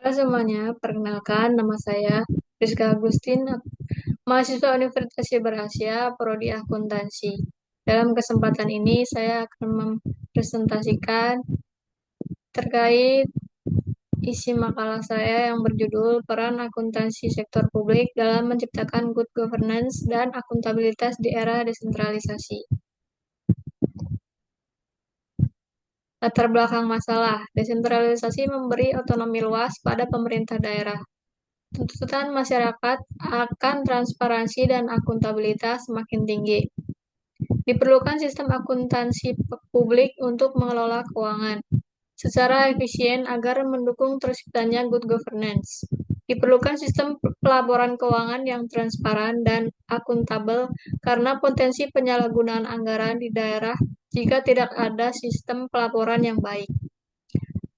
Halo semuanya, perkenalkan nama saya Rizka Agustin, mahasiswa Universitas Siber Asia, Prodi Akuntansi. Dalam kesempatan ini saya akan mempresentasikan terkait isi makalah saya yang berjudul Peran Akuntansi Sektor Publik dalam Menciptakan Good Governance dan Akuntabilitas di Era Desentralisasi. Latar belakang masalah, desentralisasi memberi otonomi luas pada pemerintah daerah. Tuntutan masyarakat akan transparansi dan akuntabilitas semakin tinggi. Diperlukan sistem akuntansi publik untuk mengelola keuangan secara efisien agar mendukung terciptanya good governance. Diperlukan sistem pelaporan keuangan yang transparan dan akuntabel karena potensi penyalahgunaan anggaran di daerah jika tidak ada sistem pelaporan yang baik.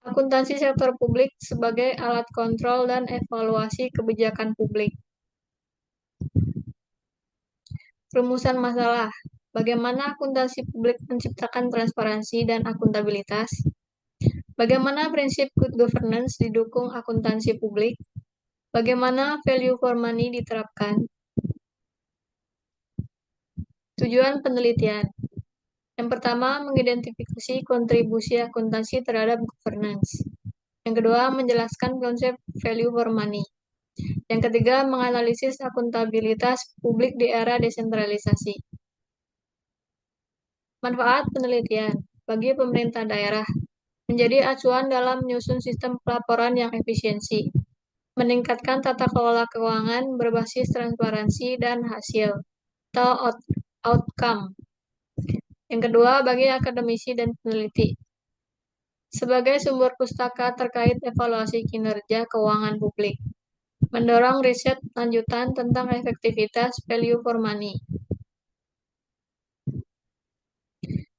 Akuntansi sektor publik sebagai alat kontrol dan evaluasi kebijakan publik. Rumusan masalah. Bagaimana akuntansi publik menciptakan transparansi dan akuntabilitas? Bagaimana prinsip good governance didukung akuntansi publik? Bagaimana value for money diterapkan? Tujuan penelitian. Yang pertama, mengidentifikasi kontribusi akuntansi terhadap governance. Yang kedua, menjelaskan konsep value for money. Yang ketiga, menganalisis akuntabilitas publik di era desentralisasi. Manfaat penelitian bagi pemerintah daerah menjadi acuan dalam menyusun sistem pelaporan yang efisiensi, meningkatkan tata kelola keuangan berbasis transparansi dan hasil atau outcome. Yang kedua, bagi akademisi dan peneliti, sebagai sumber pustaka terkait evaluasi kinerja keuangan publik, mendorong riset lanjutan tentang efektivitas value for money.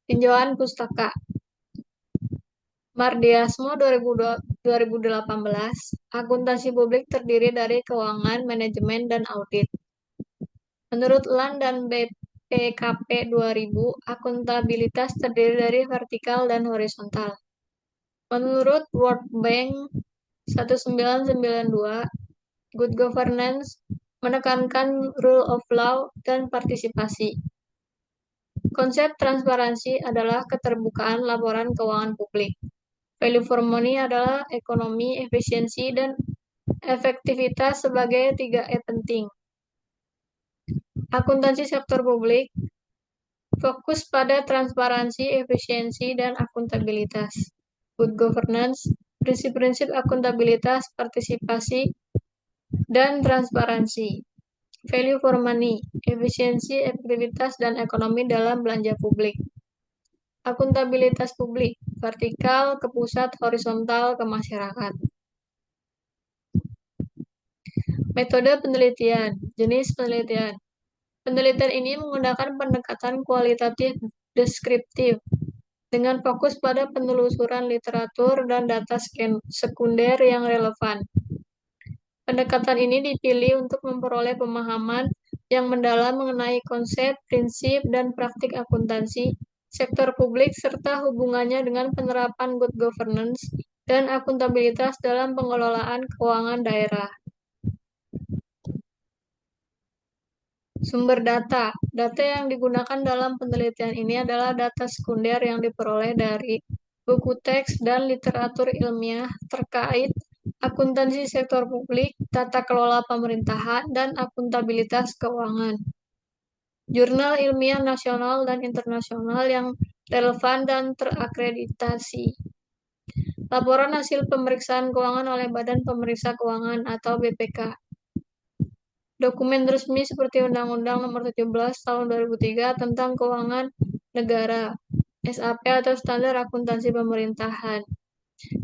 Tinjauan pustaka Mardiasmo 2018, akuntansi publik terdiri dari keuangan, manajemen, dan audit. Menurut LAN dan BPKP 2000, akuntabilitas terdiri dari vertikal dan horizontal. Menurut World Bank 1992, good governance menekankan rule of law dan partisipasi. Konsep transparansi adalah keterbukaan laporan keuangan publik. Value for money adalah ekonomi, efisiensi, dan efektivitas sebagai 3E penting. Akuntansi sektor publik fokus pada transparansi, efisiensi, dan akuntabilitas. Good governance, prinsip-prinsip akuntabilitas, partisipasi, dan transparansi. Value for money, efisiensi, efektivitas, dan ekonomi dalam belanja publik. Akuntabilitas publik, vertikal ke pusat, horizontal ke masyarakat. Metode penelitian, jenis penelitian. Penelitian ini menggunakan pendekatan kualitatif deskriptif dengan fokus pada penelusuran literatur dan data sekunder yang relevan. Pendekatan ini dipilih untuk memperoleh pemahaman yang mendalam mengenai konsep, prinsip, dan praktik akuntansi sektor publik serta hubungannya dengan penerapan good governance dan akuntabilitas dalam pengelolaan keuangan daerah. Sumber data. Data yang digunakan dalam penelitian ini adalah data sekunder yang diperoleh dari buku teks dan literatur ilmiah terkait akuntansi sektor publik, tata kelola pemerintahan, dan akuntabilitas keuangan. Jurnal ilmiah nasional dan internasional yang relevan dan terakreditasi. Laporan hasil pemeriksaan keuangan oleh Badan Pemeriksa Keuangan atau BPK. Dokumen resmi seperti Undang-Undang Nomor 17 Tahun 2003 tentang Keuangan Negara, SAP atau Standar Akuntansi Pemerintahan,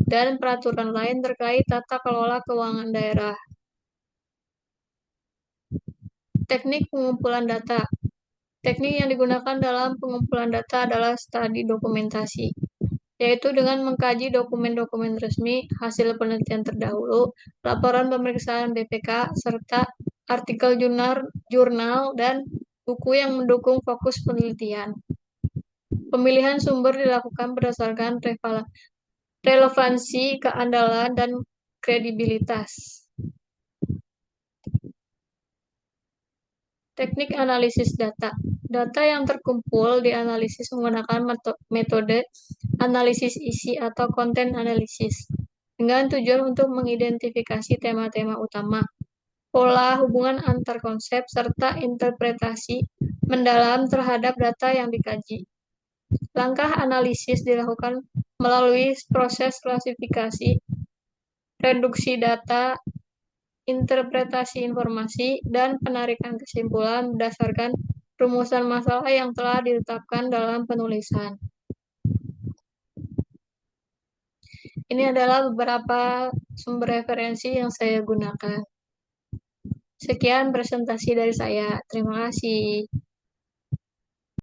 dan peraturan lain terkait tata kelola keuangan daerah. Teknik pengumpulan data. Teknik yang digunakan dalam pengumpulan data adalah studi dokumentasi, yaitu dengan mengkaji dokumen-dokumen resmi, hasil penelitian terdahulu, laporan pemeriksaan BPK, serta artikel jurnal, dan buku yang mendukung fokus penelitian. Pemilihan sumber dilakukan berdasarkan relevansi, keandalan, dan kredibilitas. Teknik analisis data. Data yang terkumpul dianalisis menggunakan metode analisis isi atau konten analisis dengan tujuan untuk mengidentifikasi tema-tema utama, pola hubungan antar konsep, serta interpretasi mendalam terhadap data yang dikaji. Langkah analisis dilakukan melalui proses klasifikasi, reduksi data, interpretasi informasi, dan penarikan kesimpulan berdasarkan rumusan masalah yang telah ditetapkan dalam penulisan. Ini adalah beberapa sumber referensi yang saya gunakan. Sekian presentasi dari saya. Terima kasih.